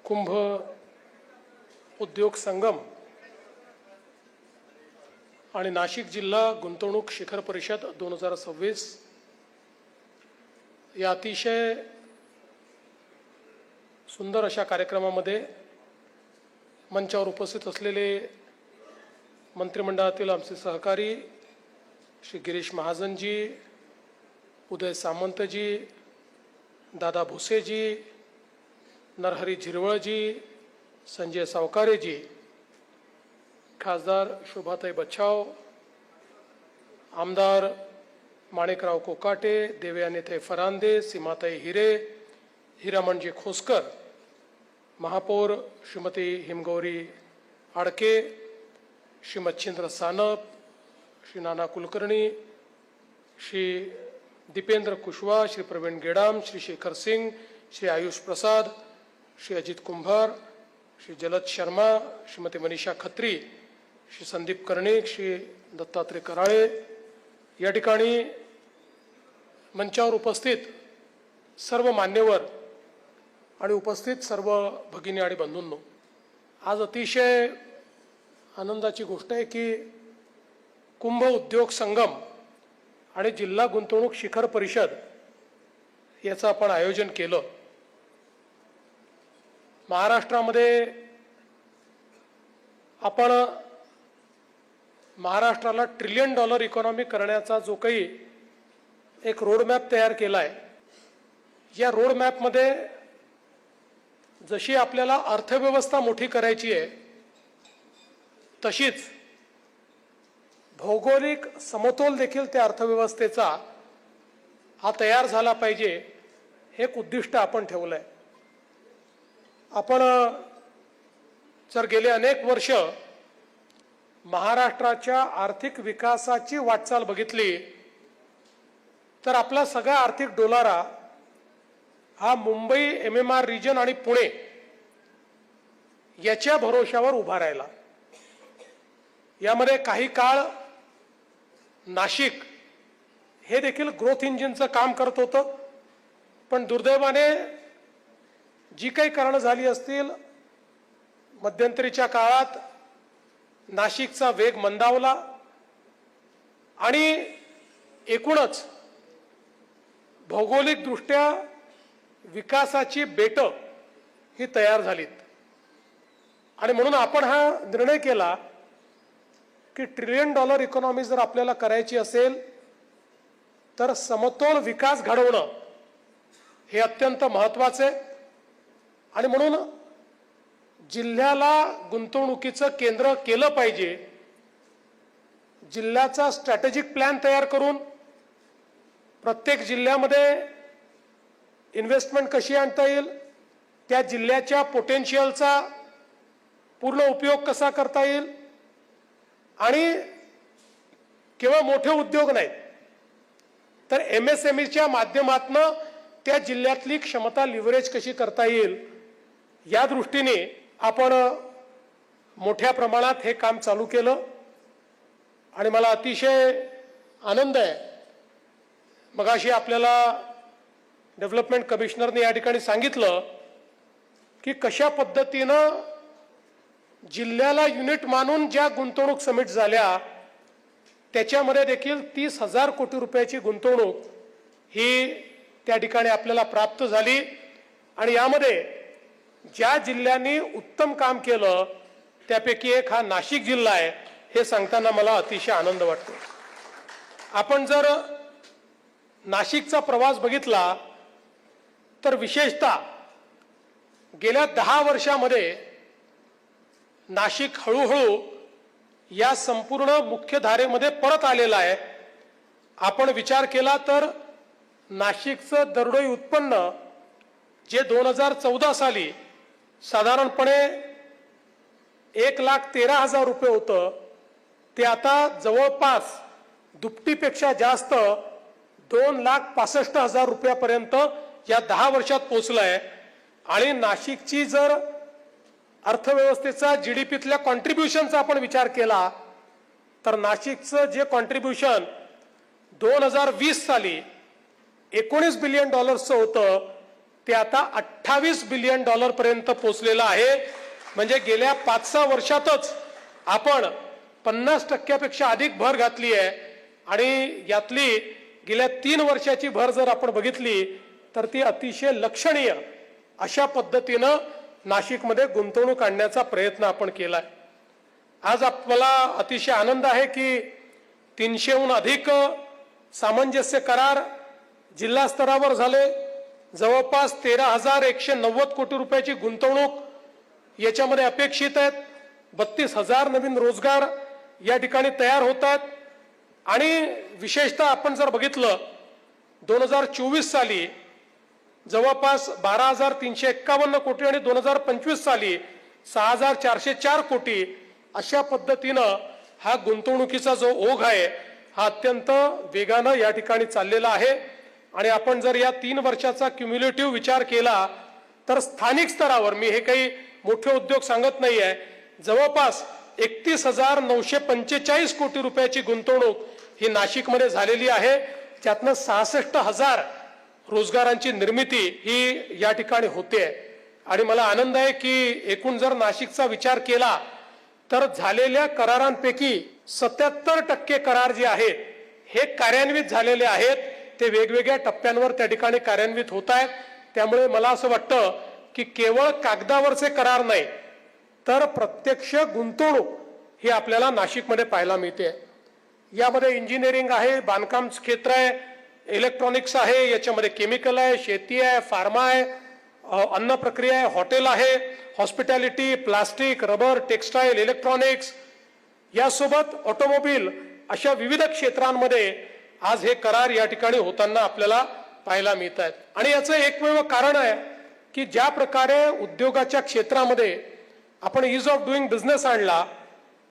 कुंभ उद्योग संगम आणि नाशिक जिल्हा गुंतवणूक शिखर परिषद 2026 या अतिशय सुंदर अशा कार्यक्रमामध्ये मंचावर उपस्थित असलेले मंत्रिमंडळातील आमचे सहकारी श्री गिरीश महाजनजी, उदय सामंतजी, दादा भुसेजी, नरहरी झिरवळजी, संजय सावकारेजी, खासदार शोभाताई बच्छाव, आमदार माणिकराव कोकाटे, देवयानीताई फरांदे, सीमाताई हिरे, हिरामणजी खोसकर, महापौर श्रीमती हिमगौरी आडके, श्री मच्छिंद्र सानप, श्री नाना कुलकर्णी, श्री दीपेंद्र कुशवाहा, श्री प्रवीण गेडाम, श्री शेखर सिंग, श्री आयुष प्रसाद, श्री अजित कुंभार, श्री जलद शर्मा, श्रीमती मनीषा खत्री, श्री संदीप कर्णिक, श्री दत्तात्रय कराळे, या ठिकाणी मंचावर उपस्थित सर्व मान्यवर आणि उपस्थित सर्व भगिनी आणि बंधूंनो, आज अतिशय आनंदाची गोष्ट आहे की कुंभ उद्योग संगम आणि जिल्हा गुंतवणूक शिखर परिषद याचं आपण आयोजन केलं. महाराष्ट्रामध्ये आपण महाराष्ट्राला $1 ट्रिलियन इकॉनॉमी करण्याचा जो काही एक रोडमॅप तयार केला आहे, या रोडमॅपमध्ये जशी आपल्याला अर्थव्यवस्था मोठी करायची आहे तशीच भौगोलिक समतोल देखील त्या अर्थव्यवस्थेचा हा तयार झाला पाहिजे, हे एक उद्दिष्ट आपण ठेवलं आहे. आपण जर गेले अनेक वर्ष महाराष्ट्राच्या आर्थिक विकासाची वाटचाल बघितली तर आपला सगळा आर्थिक डोलारा हा मुंबई MMR रिजन आणि पुणे याच्या भरोशावर उभा राहिला. यामध्ये काही काळ नाशिक हे देखील ग्रोथ इंजिनचं काम करत होतं, पण दुर्दैवाने जी काही कारणं झाली असतील, मध्यंतरीच्या काळात नाशिकचा वेग मंदावला आणि एकूणच भौगोलिकदृष्ट्या विकासाची बेटं ही तयार झालीत. आणि म्हणून आपण हा निर्णय केला की $1 ट्रिलियन इकॉनॉमी जर आपल्याला करायची असेल तर समतोल विकास घडवणं हे अत्यंत महत्त्वाचं आहे. आणि म्हणून जिल्ह्याला गुंतवणुकीचं केंद्र केलं पाहिजे. जिल्ह्याचा स्ट्रॅटेजिक प्लॅन तयार करून प्रत्येक जिल्ह्यामध्ये इन्व्हेस्टमेंट कशी आणता येईल, त्या जिल्ह्याच्या पोटेन्शियलचा पूर्ण उपयोग कसा करता येईल, आणि केवळ मोठे उद्योग नाहीत तर MSMEच्या माध्यमातून त्या जिल्ह्यातली क्षमता लिव्हरेज कशी करता येईल, या दृष्टीने आपण मोठ्या प्रमाणात हे काम चालू केलं. आणि मला अतिशय आनंद आहे, मगाशी आपल्याला डेव्हलपमेंट कमिशनरने या ठिकाणी सांगितलं की कशा पद्धतीनं जिल्ह्याला युनिट मानून ज्या गुंतवणूक समिट झाल्या त्याच्यामध्ये देखील 30,000 कोटी रुपयाची गुंतवणूक ही त्या ठिकाणी आपल्याला प्राप्त झाली. आणि यामध्ये ज्या जिल्ह्यांनी उत्तम काम केलं त्यापैकी एक हा नाशिक जिल्हा आहे, हे सांगताना मला अतिशय आनंद वाटतो. आपण जर नाशिकचा प्रवास बघितला तर विशेषतः गेल्या 10 वर्षामध्ये नाशिक हळूहळू या संपूर्ण मुख्य धारेमध्ये परत आलेला आहे. आपण विचार केला तर नाशिकचं दरडोई उत्पन्न जे 2014 साली साधारणपणे 1,13,000 रुपये होतं, ते आता जवळपास दुपटीपेक्षा जास्त 2,65,000 रुपयापर्यंत या 10 वर्षात पोहोचलं आहे. आणि नाशिकची जर अर्थव्यवस्थेचा GDPतल्या कॉन्ट्रीब्युशनचा आपण विचार केला तर नाशिकचं जे कॉन्ट्रीब्युशन 2020 साली $19 बिलियन होतं ते आता 28 बिलियन डॉलर पर्यंत पोहोचलेलं आहे. म्हणजे गेल्या 5-6 वर्षातच आपण 50% अधिक भर घातली आहे. आणि यातली गेल्या 3 वर्षाची भर जर आपण बघितली तर ती अतिशय लक्षणीय अशा पद्धतीनं नाशिकमध्ये गुंतवणूक आणण्याचा प्रयत्न आपण केलाय. आज आपल्याला अतिशय आनंद आहे की 300हून अधिक सामंजस्य करार जिल्हा स्तरावर झाले. जवळपास 13,190 कोटी रुपयाची गुंतवणूक याच्यामध्ये अपेक्षित आहेत. 32,000 नवीन रोजगार या ठिकाणी तयार होतात. आणि विशेषतः आपण जर बघितलं 2024 साली जवळपास 12,351 कोटी आणि 2025 साली 6,404 कोटी अशा पद्धतीनं हा गुंतवणुकीचा जो ओघ आहे हा अत्यंत वेगानं या ठिकाणी चाललेला आहे. आणि आपण जर या 3 वर्षाचा क्युम्युलेटिव्ह विचार केला तर स्थानिक स्तरावर, मी हे काही मोठे उद्योग सांगत नाही आहे, जवळपास 31,945 कोटी रुपयाची गुंतवणूक ही नाशिकमध्ये झालेली आहे. त्यातनं 66,000 रोजगारांची निर्मिती ही या ठिकाणी होते. आणि मला आनंद आहे की एकूण जर नाशिकचा विचार केला तर झालेल्या करारांपैकी 77% करार जे आहेत हे कार्यान्वित झालेले आहेत. ते वेगवेगळ्या टप्प्यांवर त्या ठिकाणी कार्यान्वित होत आहेत. त्यामुळे मला असं वाटतं की केवळ कागदावरचे करार नाही तर प्रत्यक्ष गुंतवणूक ही आपल्याला नाशिकमध्ये पाहायला मिळते. यामध्ये इंजिनिअरिंग आहे, बांधकाम क्षेत्र आहे, इलेक्ट्रॉनिक्स आहे, याच्यामध्ये केमिकल आहे, शेती आहे, फार्मा आहे, अन्न प्रक्रिया आहे, हॉटेल आहे, hospitality, plastic, rubber, textile, electronics, यासोबत ऑटोमोबाईल अशा विविध क्षेत्रांमध्ये आज हे करार या ठिकाणी होताना आपल्याला पाहायला मिळत आहेत. आणि याचं एकमेव कारण आहे की ज्या प्रकारे उद्योगाच्या क्षेत्रामध्ये आपण ईज ऑफ डुईंग बिझनेस आणला,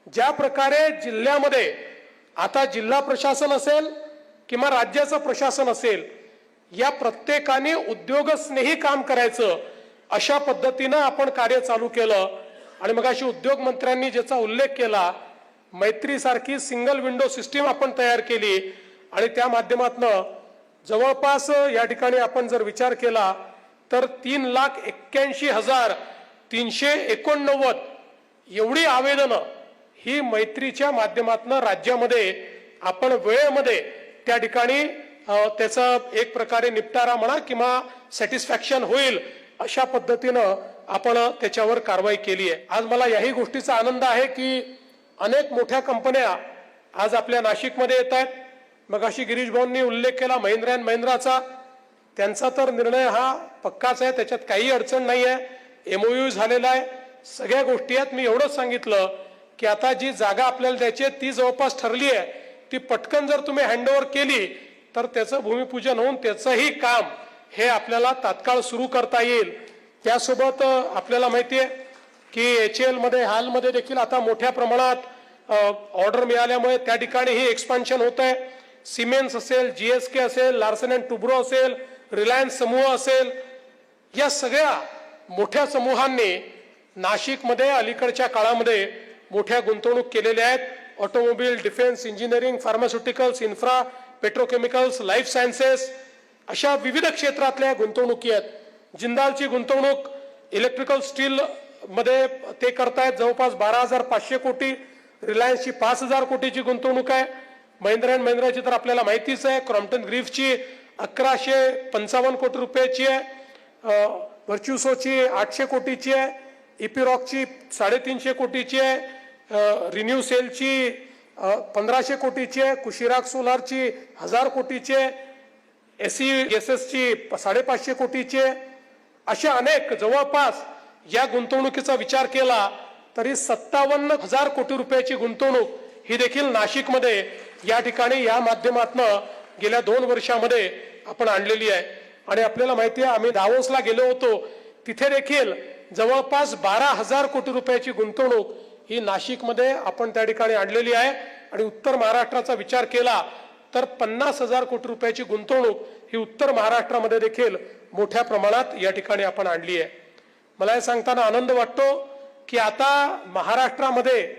ज्या प्रकारे जिल्ह्यामध्ये आता जिल्हा प्रशासन असेल किंवा राज्याचं प्रशासन असेल, या प्रत्येकाने उद्योगस्नेही काम करायचं अशा पद्धतीनं आपण कार्य चालू केलं. आणि मग अशी उद्योग मंत्र्यांनी ज्याचा उल्लेख केला, मैत्री सारखी सिंगल विंडो सिस्टीम आपण तयार केली. आणि त्या माध्यमातनं जवळपास या ठिकाणी आपण जर विचार केला तर 3,81,389 एवढी आवेदनं ही मैत्रीच्या माध्यमातनं राज्यामध्ये आपण वेळेमध्ये त्या ठिकाणी त्याचा एक प्रकारे निपटारा म्हणा किंवा सॅटिस्फॅक्शन होईल अशा पद्धतीनं आपण त्याच्यावर कारवाई केली आहे. आज मला याही गोष्टीचा आनंद आहे की अनेक मोठ्या कंपन्या आज आपल्या नाशिकमध्ये येत आहेत. मग अशी गिरीश भाऊंनी उल्लेख केला महिंद्रा अँड महिंद्राचा, त्यांचा तर निर्णय हा पक्काच आहे, त्याच्यात काही अडचण नाही आहे. MOU झालेला आहे, सगळ्या गोष्टी आहेत. मी एवढंच सांगितलं की आता जी जागा आपल्याला द्यायची आहे ती जवळपास ठरली आहे. ती पटकन जर तुम्ही हँडओव्हर केली तर त्याचं भूमिपूजन होऊन त्याचंही काम हे आपल्याला तात्काळ सुरू करता येईल. त्यासोबत आपल्याला माहिती आहे की HAL मध्ये हालमध्ये देखील आता मोठ्या प्रमाणात ऑर्डर मिळाल्यामुळे त्या ठिकाणी ही एक्सपान्शन होत आहे. सिमेन्स असेल, GSK असेल, लार्सन अँड टुब्रो असेल, रिलायन्स समूह असेल, या सगळ्या मोठ्या समूहांनी नाशिकमध्ये अलीकडच्या काळामध्ये मोठ्या गुंतवणूक केलेल्या आहेत. Automobile, defence, engineering, pharmaceuticals, infra, petrochemicals, life sciences अशा विविध क्षेत्रातल्या गुंतवणुकी आहेत. जिंदालची गुंतवणूक इलेक्ट्रिकल स्टील मध्ये ते करतायत जवळपास 12,500 कोटी. रिलायन्सची 5,000 कोटीची गुंतवणूक आहे. महिंद्रा अँड महिंद्राची तर आपल्याला माहितीच आहे. क्रॉम्प्टन ग्रीफची 1,155 कोटी रुपयाची आहे. व्हर्च्युसोची 800 कोटीची आहे. इपिरॉकची 350 कोटीची आहे. रिन्यू सेलची 1,500 कोटीची आहे. कुशिराग सोलारची 1,000 कोटीची आहे. SESSची 550 कोटीची आहे. अशा अनेक जवळपास या गुंतवणुकीचा विचार केला तरी 57,000 कोटी रुपयाची गुंतवणूक ही देखील नाशिकमध्ये या ठिकाणी या माध्यमातनं गेल्या 2 वर्षामध्ये आपण आणलेली आहे. आणि आपल्याला माहिती आहे आम्ही दावोसला गेलो होतो, तिथे देखील जवळपास 12,000 कोटी रुपयाची गुंतवणूक ही नाशिकमध्ये आपण त्या ठिकाणी आणलेली आहे. आणि उत्तर महाराष्ट्राचा विचार केला तर 50,000 कोटी रुपयाची गुंतवणूक ही उत्तर महाराष्ट्रामध्ये देखील मोठ्या प्रमाणात या ठिकाणी आपण आणली आहे. मला हे सांगताना आनंद वाटतो की आता महाराष्ट्रामध्ये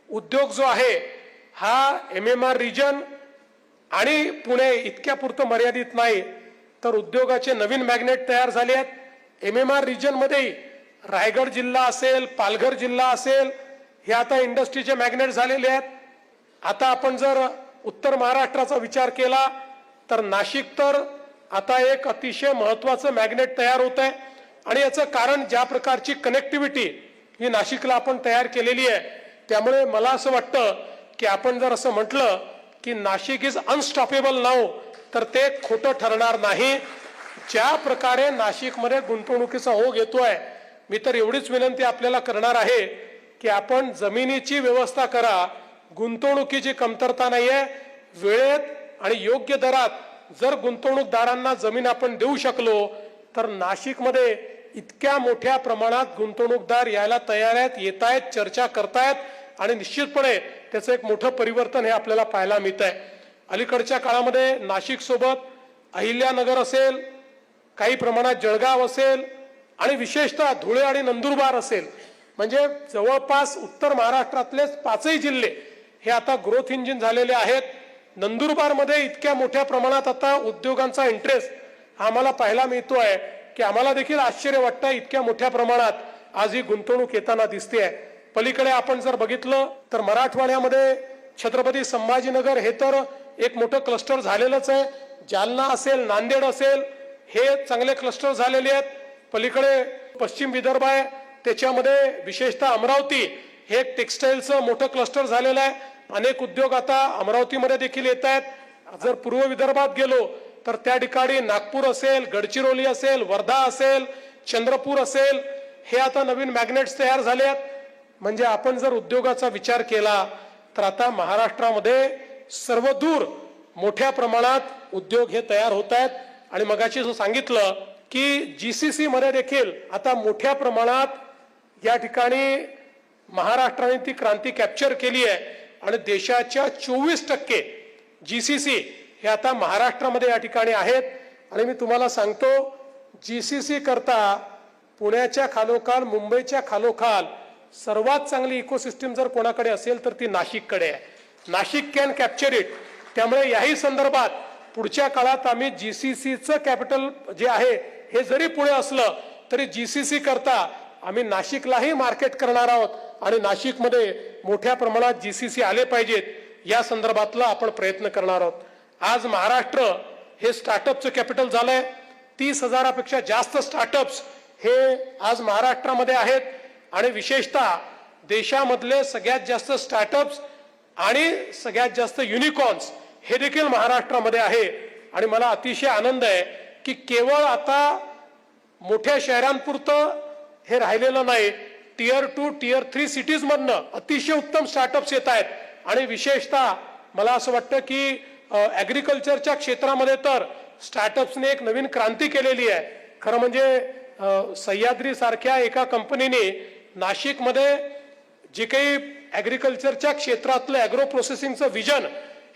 उद्योग जो आहे हा MMR रिजन आणि पुणे इतक्या पुरतं मर्यादित नाही, तर उद्योगाचे नवीन मॅग्नेट तयार झाले आहेत. MMR रिजनमध्येही रायगड जिल्हा असेल, पालघर जिल्हा असेल, हे आता इंडस्ट्रीचे मॅग्नेट झालेले आहेत. आता आपण जर उत्तर महाराष्ट्राचा विचार केला तर नाशिक तर आता एक अतिशय महत्वाचं मॅग्नेट तयार होत आहे. आणि याचं कारण ज्या प्रकारची कनेक्टिव्हिटी ही नाशिकला आपण तयार केलेली आहे, त्यामुळे मला असं वाटतं की आपण जर असं म्हटलं की नाशिक इज अनस्टॉपेबल नाऊ, तर ते खोटं ठरणार नाही. ज्या प्रकारे नाशिकमध्ये गुंतवणुकीचा ओघ येतोय, मी तर एवढीच विनंती आपल्याला करणार आहे की आपण जमिनीची व्यवस्था करा. गुंतवणुकीची कमतरता नाहीये. वेळेत आणि योग्य दरात जर गुंतवणूकदारांना जमीन आपण देऊ शकलो तर नाशिकमध्ये इतक्या मोठ्या प्रमाणात गुंतवणूकदार यायला तयार आहेत, येत आहेत, चर्चा करतायत आणि निश्चितपणे त्याचं एक मोठं परिवर्तन हे आपल्याला पाहायला मिळत आहे. अलीकडच्या काळामध्ये नाशिक सोबत अहिल्यानगर असेल, काही प्रमाणात जळगाव असेल आणि विशेषतः धुळे आणि नंदुरबार असेल, म्हणजे जवळपास उत्तर महाराष्ट्रातले 5ही जिल्हे हे आता ग्रोथ इंजिन झालेले आहेत. नंदुरबारमध्ये इतक्या मोठ्या प्रमाणात आता उद्योगांचा इंटरेस्ट आम्हाला पाहायला मिळतोय की आम्हाला देखील आश्चर्य वाटतं, इतक्या मोठ्या प्रमाणात आज ही गुंतवणूक येताना दिसते. पलीकडे आपण जर बघितलं तर मराठवाड्यामध्ये छत्रपती संभाजीनगर हे तर एक मोठं क्लस्टर झालेलंच आहे. जालना असेल, नांदेड असेल, हे चांगले क्लस्टर झालेले आहेत. पलीकडे पश्चिम विदर्भ आहे, त्याच्यामध्ये विशेषतः अमरावती हे एक टेक्सटाईलचं मोठं क्लस्टर झालेलं आहे. अनेक उद्योग आता अमरावतीमध्ये देखील येत आहेत. जर पूर्व विदर्भात गेलो तर त्या ठिकाणी नागपूर असेल, गडचिरोली असेल, वर्धा असेल, चंद्रपूर असेल, हे आता नवीन मॅग्नेट्स तयार झाले आहेत. म्हणजे आपण जर उद्योगाचा विचार केला तर आता महाराष्ट्रामध्ये सर्वदूर मोठ्या प्रमाणात उद्योग हे तयार होत आहेत. आणि मगाशी जो सांगितलं की GCC मध्ये देखील आता मोठ्या प्रमाणात या ठिकाणी महाराष्ट्राने ती क्रांती कॅप्चर केली आहे आणि देशाच्या 24% GCC हे आता महाराष्ट्रामध्ये या ठिकाणी आहेत. आणि मी तुम्हाला सांगतो, GCC करता पुण्याच्या खालोखाल, मुंबईच्या खालोखाल सर्वात चांगली इकोसिस्टीम जर कोणाकडे असेल तर ती नाशिककडे आहे. Nashik can capture it. त्यामुळे याही संदर्भात पुढच्या काळात आम्ही GCCचं कॅपिटल जे आहे हे जरी पुणे असलं तरी GCC करता आम्ही नाशिकलाही मार्केट करणार आहोत आणि नाशिकमध्ये मोठ्या प्रमाणात GCC आले पाहिजेत, या संदर्भातला आपण प्रयत्न करणार आहोत. आज महाराष्ट्र हे स्टार्टअपचं कॅपिटल झालंय. 30,000पेक्षा जास्त स्टार्टअप्स हे आज महाराष्ट्रामध्ये आहेत आणि विशेषतः देशामधले सगळ्यात जास्त स्टार्टअप्स आणि सगळ्यात जास्त युनिकॉर्न्स हे देखील महाराष्ट्रामध्ये आहे. आणि मला अतिशय आनंद आहे की केवळ आता मोठ्या शहरांपुरतं हे राहिलेलं नाही, Tier 2, Tier 3 सिटीज मधनं अतिशय उत्तम स्टार्टअप्स येत आहेत. आणि विशेषतः मला असं वाटतं की ऍग्रिकल्चरच्या क्षेत्रामध्ये तर स्टार्टअप्सने एक नवीन क्रांती केलेली आहे. खरं म्हणजे सह्याद्री सारख्या एका कंपनीने नाशिकमध्ये जे काही ऍग्रिकल्चरच्या क्षेत्रातलं ऍग्रो प्रोसेसिंगचं विजन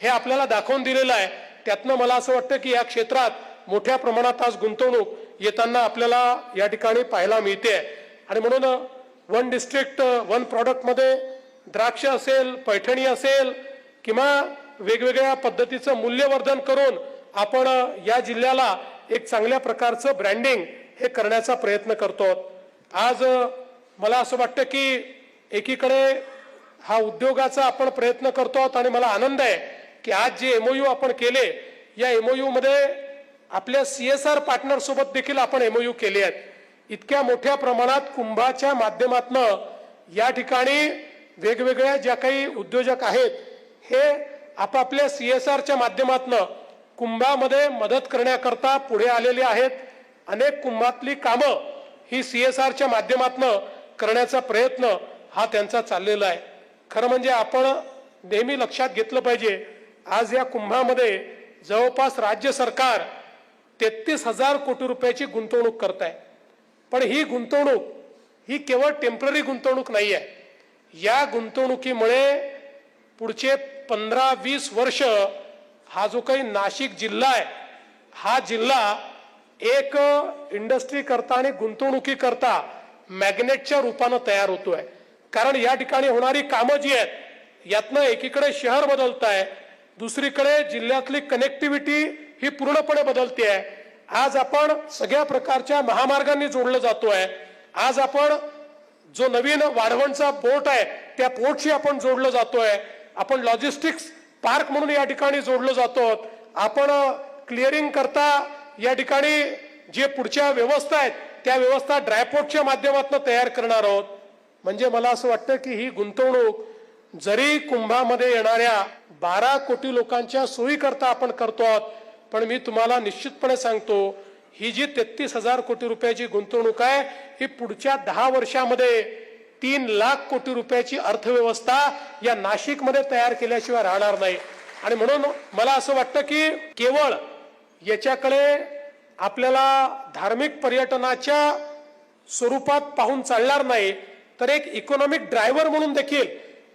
हे आपल्याला दाखवून दिलेलं आहे. त्यातनं मला असं वाटतं की या क्षेत्रात मोठ्या प्रमाणात आज गुंतवणूक येताना आपल्याला या ठिकाणी पाहायला मिळते. आणि म्हणून वन डिस्ट्रिक्ट वन प्रॉडक्ट मध्ये द्राक्ष असेल, पैठणी असेल किंवा वेगवेगळ्या पद्धतीचं मूल्यवर्धन करून आपण या जिल्ह्याला एक चांगल्या प्रकारचं ब्रँडिंग हे करण्याचा प्रयत्न करतो. आज मला असं वाटतं की एकीकडे हा उद्योगाचा आपण प्रयत्न करतो आणि मला आनंद आहे की आज जे MOU आपण केले, या MOU मध्ये आपल्या CSR पार्टनर सोबत देखील आपण MOU केले आहेत. इतक्या मोठ्या प्रमाणात कुंभाच्या माध्यमातनं या ठिकाणी वेगवेगळ्या ज्या काही उद्योजक आहेत हे आपापल्या CSRच्या माध्यमातनं कुंभामध्ये मदत करण्याकरता पुढे आलेले आहेत. अनेक कुंभातली कामं ही CSRच्या माध्यमातनं करण्याचा प्रयत्न हा त्यांचा चाललेला आहे. खरं म्हणजे आपण नेहमी लक्षात घेतलं पाहिजे, आज या कुंभामध्ये जवळपास राज्य सरकार 33,000 कोटी रुपयाची गुंतवणूक करत आहे. पण ही गुंतवणूक ही केवळ टेम्पररी गुंतवणूक नाही आहे. या गुंतवणुकीमुळे पुढचे 15-20 वर्ष हा जो काही नाशिक जिल्हा आहे, हा जिल्हा एक इंडस्ट्री करता आणि गुंतवणुकी करता मॅग्नेटच्या रूपानं तयार होतोय. कारण या ठिकाणी होणारी कामं जी आहेत यातनं एकीकडे शहर बदलत आहे, दुसरीकडे जिल्ह्यातली कनेक्टिव्हिटी ही पूर्णपणे बदलते आहे आज आपण सगळ्या प्रकारच्या महामार्गांनी जोडलं जातोय। आज आपण जो नवीन वाढवणचा पोर्ट आहे त्या पोर्टशी आपण जोडलं जातोय। आपण लॉजिस्टिक्स पार्क म्हणून या ठिकाणी जोडलं जातो। आपण क्लिअरिंग करता या ठिकाणी जे पुढच्या व्यवस्था आहेत त्या व्यवस्था ड्रायपोर्टच्या माध्यमातून तयार करणार आहोत। म्हणजे मला असं वाटतं की ही गुंतवणूक जरी कुंभामध्ये येणाऱ्या 12 कोटी लोकांच्या सोयीकरता आपण करतो आहोत, पण मी तुम्हाला निश्चितपणे सांगतो ही जी 33,000 कोटी रुपयाची गुंतवणूक आहे ही पुढच्या 10 वर्षामध्ये 3 लाख कोटी रुपयाची अर्थव्यवस्था या नाशिकमध्ये तयार केल्याशिवाय राहणार नाही। आणि म्हणून मला असं वाटतं की केवळ याच्याकडे आपल्याला धार्मिक पर्यटनाच्या स्वरूपात पाहून चालणार नाही, तर एक इकॉनॉमिक ड्रायव्हर म्हणून देखील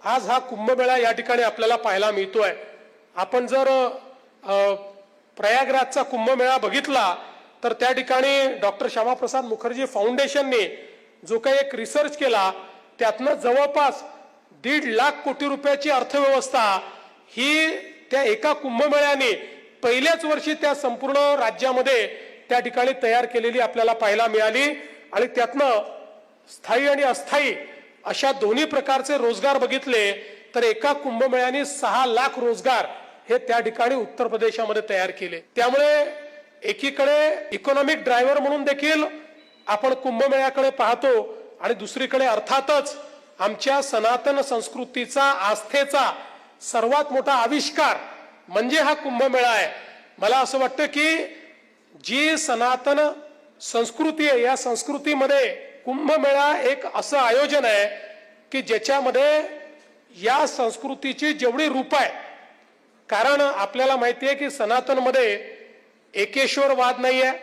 आज हा कुंभमेळा या ठिकाणी आपल्याला पाहायला मिळतोय। आपण जर प्रयागराजचा कुंभमेळा बघितला तर त्या ठिकाणी डॉक्टर श्यामाप्रसाद मुखर्जी फाउंडेशनने जो काही एक रिसर्च केला त्यातनं जवळपास 1.5 लाख कोटी रुपयाची अर्थव्यवस्था ही त्या एका कुंभमेळ्याने पहिल्याच वर्षी त्या संपूर्ण राज्यामध्ये त्या ठिकाणी तयार केलेली आपल्याला पाहायला मिळाली। आणि त्यातनं स्थायी आणि अस्थायी अशा दोन्ही प्रकारचे रोजगार बघितले तर एका कुंभमेळ्याने 6 लाख रोजगार हे त्या ठिकाणी उत्तर प्रदेशामध्ये तयार केले। त्यामुळे एकीकडे इकॉनॉमिक ड्रायव्हर म्हणून देखील आपण कुंभमेळ्याकडे पाहतो आणि दुसरीकडे अर्थातच आमच्या सनातन संस्कृतीचा आस्थेचा सर्वात मोठा आविष्कार म्हणजे हा कुंभमेळा आहे। मला असं वाटतं की जी सनातन संस्कृती आहे या संस्कृतीमध्ये कुंभमेळा एक असं आयोजन आहे की ज्याच्यामध्ये या संस्कृतीची जेवढी रूप आहे, कारण आपल्याला माहिती आहे की सनातनमध्ये एकेश्वरवाद नाही आहे।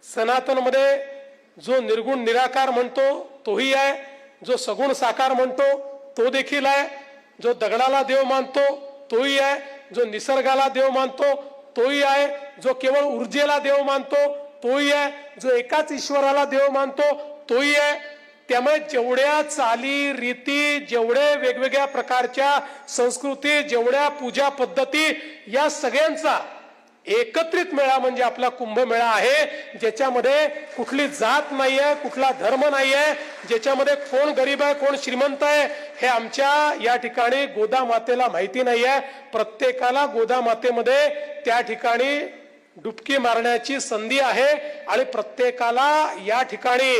सनातनमध्ये जो निर्गुण निराकार म्हणतो तोही आहे, जो सगुण साकार म्हणतो तो देखील आहे, जो दगडाला देव मानतो तोही आहे, जो निसर्गाला देव मानतो तोही आहे, जो केवळ ऊर्जेला देव मानतो तोही आहे, जो एकाच ईश्वराला देव मानतो तोही आहे। त्यामुळे जेवढ्या चाली रीती, जेवढे वेगवेगळ्या प्रकारच्या संस्कृती, जेवढ्या पूजा पद्धती या सगळ्यांचा एकत्रित मेळा म्हणजे आपला कुंभमेळा आहे, ज्याच्यामध्ये कुठली जात नाहीये, कुठला धर्म नाहीये, ज्याच्यामध्ये कोण गरीब आहे कोण श्रीमंत आहे हे आमच्या या ठिकाणी गोदा मातेला माहिती नाहीये। प्रत्येकाला गोदा मातेमध्ये त्या ठिकाणी डुबकी मारण्याची संधी आहे आणि प्रत्येकाला या ठिकाणी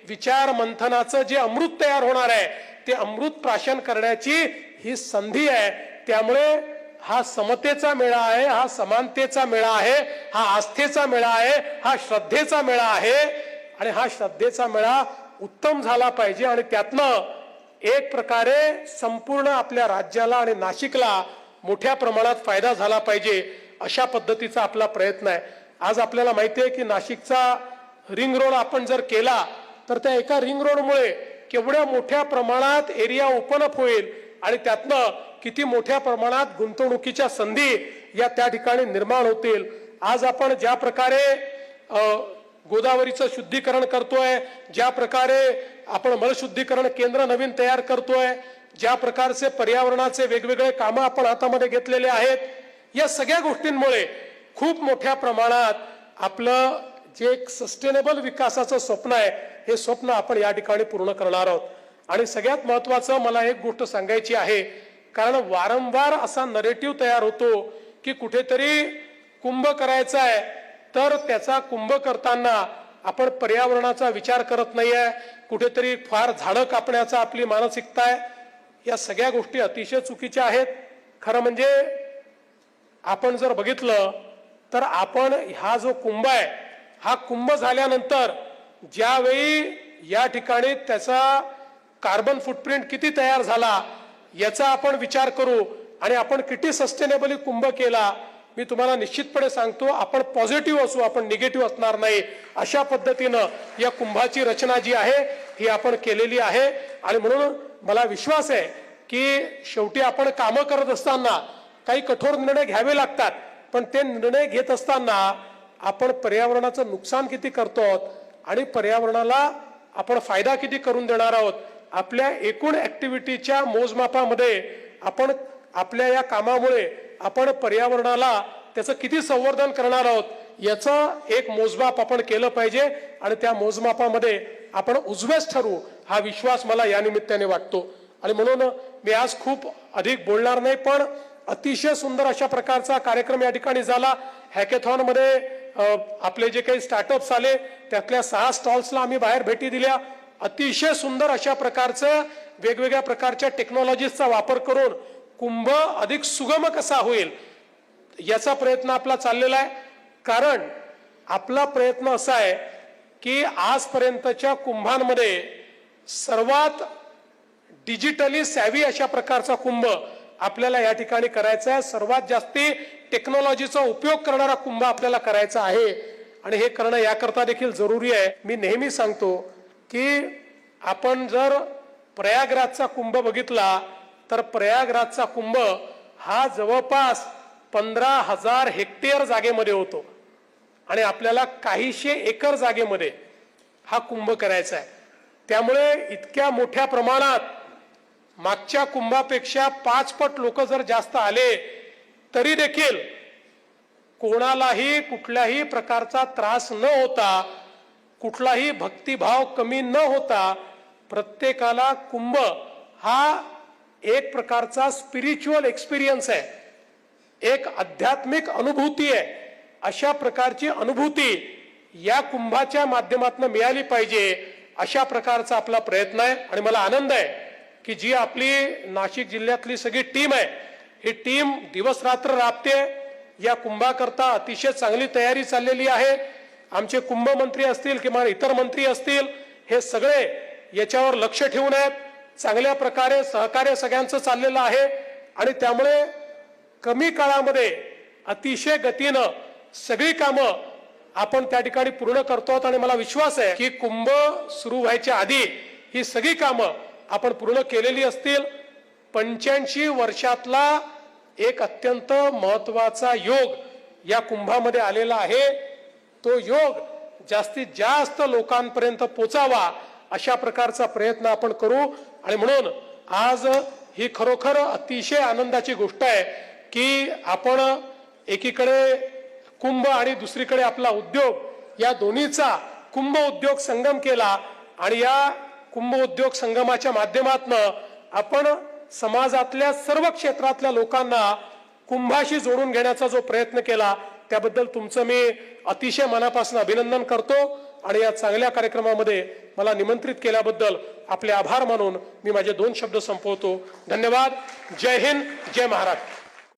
विचार मंथनाचं जे अमृत तयार होणार आहे ते अमृत प्राशन करण्याची ही संधी आहे। त्यामुळे हा समतेचा मेळा आहे, हा समानतेचा मेळा आहे, हा आस्थेचा मेळा आहे, हा श्रद्धेचा मेळा आहे आणि हा श्रद्धेचा मेळा उत्तम झाला पाहिजे आणि त्यातनं एक प्रकारे संपूर्ण आपल्या राज्याला आणि नाशिकला मोठ्या प्रमाणात फायदा झाला पाहिजे अशा पद्धतीचा आपला प्रयत्न आहे। आज आपल्याला माहिती आहे की नाशिकचा रिंग रोड आपण जर केला तर त्या एका रिंग रोडमुळे केवढ्या मोठ्या प्रमाणात एरिया ओपन अप होईल आणि त्यातनं किती मोठ्या प्रमाणात गुंतवणुकीच्या संधी या त्या ठिकाणी निर्माण होतील। आज आपण ज्या प्रकारे गोदावरीचं शुद्धीकरण करतोय, ज्या प्रकारे आपण मलशुद्धीकरण केंद्र नवीन तयार करतोय, ज्या प्रकारचे पर्यावरणाचे वेगवेगळे कामं आपण हातामध्ये घेतलेले आहेत, या सगळ्या गोष्टींमुळे खूप मोठ्या प्रमाणात आपलं जे एक सस्टेनेबल विकासाचं स्वप्न आहे हे स्वप्न आपण या ठिकाणी पूर्ण करणार आहोत। आणि सगळ्यात महत्त्वाचं मला एक गोष्ट सांगायची आहे, कारण वारंवार असा नरेटिव्ह तयार होतो की कुठेतरी कुंभ करायचा आहे तर त्याचा कुंभ करताना आपण पर्यावरणाचा विचार करत नाहीये, कुठेतरी फार झाडं कापण्याचा आपली मानसिकता आहे। या सगळ्या गोष्टी अतिशय चुकीच्या आहेत। खरं म्हणजे आपण जर बघितलं तर आपण हा जो कुंभ आहे हा कुंभ झाल्यानंतर ज्यावेळी या ठिकाणी त्याचा कार्बन फुटप्रिंट किती तयार झाला याचा आपण विचार करू आणि आपण किती सस्टेनेबली कुंभ केला, मी तुम्हाला निश्चितपणे सांगतो आपण पॉझिटिव्ह असू, आपण निगेटिव्ह असणार नाही अशा पद्धतीनं या कुंभाची रचना जी आहे ही आपण केलेली आहे। आणि म्हणून मला विश्वास आहे की शेवटी आपण कामं करत असताना काही कठोर निर्णय घ्यावे लागतात, पण ते निर्णय घेत असताना आपण पर्यावरणाचं नुकसान किती करतो आहोत आणि पर्यावरणाला आपण फायदा किती करून देणार आहोत, आपल्या एकूण ऍक्टिव्हिटीच्या मोजमापामध्ये आपण आपल्या या कामामुळे आपण पर्यावरणाला त्याचं किती संवर्धन करणार आहोत याचं एक मोजमाप आपण केलं पाहिजे आणि त्या मोजमापामध्ये आपण उजवेच ठरवू हा विश्वास मला या निमित्ताने वाटतो। आणि म्हणून मी आज खूप अधिक बोलणार नाही, पण अतिशय सुंदर अशा प्रकारचा कार्यक्रम या ठिकाणी झाला। हॅकेथॉन मध्ये आपले जे काही स्टार्टअप्स आले त्यातल्या 6 स्टॉल्सला आम्ही बाहेर भेटी दिल्या। अतिशय सुंदर अशा प्रकारचं वेगवेगळ्या प्रकारच्या टेक्नॉलॉजीजचा वापर करून कुंभ अधिक सुगम कसा होईल याचा प्रयत्न आपला चाललेला आहे। कारण आपला प्रयत्न असा आहे की आजपर्यंतच्या कुंभांमध्ये सर्वात डिजिटली सॅव्ही अशा प्रकारचा कुंभ आपल्याला या ठिकाणी करायचा आहे। सर्वात जास्ती टेक्नॉलॉजीचा उपयोग करणारा कुंभ आपल्याला करायचा आहे आणि हे करणं याकरता देखील जरुरी आहे। मी नेहमी सांगतो की आपण जर प्रयागराजचा कुंभ बघितला तर प्रयागराजचा कुंभ हा जवळपास 15,000 हेक्टर जागेमध्ये होतो आणि आपल्याला काहीशे एकर जागेमध्ये हा कुंभ करायचा आहे। त्यामुळे इतक्या मोठ्या प्रमाणात मागच्या कुंभापेक्षा 5 पट लोक जर जास्त आले तरी देखील कोणालाही कुठल्याही प्रकारचा त्रास न होता, कुठलाही भक्तिभाव कमी न होता प्रत्येकाला कुंभ हा एक प्रकारचा स्पिरिच्युअल एक्सपिरियन्स आहे, एक आध्यात्मिक अनुभूती आहे। अशा प्रकारची अनुभूती या कुंभाच्या माध्यमातून मिळाली पाहिजे अशा प्रकारचा आपला प्रयत्न आहे। आणि मला आनंद आहे की जी आपली नाशिक जिल्ह्यातली सगळी टीम आहे ही टीम दिवस रात्र राबते। या कुंभाकरता अतिशय चांगली तयारी चाललेली आहे। आमचे कुंभ मंत्री असतील किंवा इतर मंत्री असतील हे सगळे याच्यावर लक्ष ठेवून आहेत। चांगल्या प्रकारे सहकार्य सगळ्यांचं चाललेलं आहे आणि त्यामुळे कमी काळामध्ये अतिशय गतीनं सगळी कामं आपण त्या ठिकाणी पूर्ण करतो आणि मला विश्वास आहे की कुंभ सुरू व्हायच्या आधी ही सगळी कामं आपण पूर्ण केलेली असतील। 85 वर्षातला एक अत्यंत महत्वाचा योग या कुंभामध्ये आलेला आहे। तो योग जास्तीत जास्त लोकांपर्यंत पोचावा अशा प्रकारचा प्रयत्न आपण करू आणि म्हणून आज ही खरोखर अतिशय आनंदाची गोष्ट आहे की आपण एकीकडे कुंभ आणि दुसरीकडे आपला उद्योग या दोन्हीचा कुंभ उद्योग संगम केला आणि या कुंभ उद्योग संगमाच्या माध्यमातून आपण समाजातल्या सर्व क्षेत्रातल्या लोकांना कुंभाशी जोडून घेण्याचा जो प्रयत्न केला त्याबद्दल तुमचं मी अतिशय मनापासून अभिनंदन करतो आणि या चांगल्या कार्यक्रमामध्ये मला निमंत्रित केल्याबद्दल आपले आभार मानून मी माझे 2 शब्द संपवतो। धन्यवाद। जय हिंद, जय महाराष्ट्र।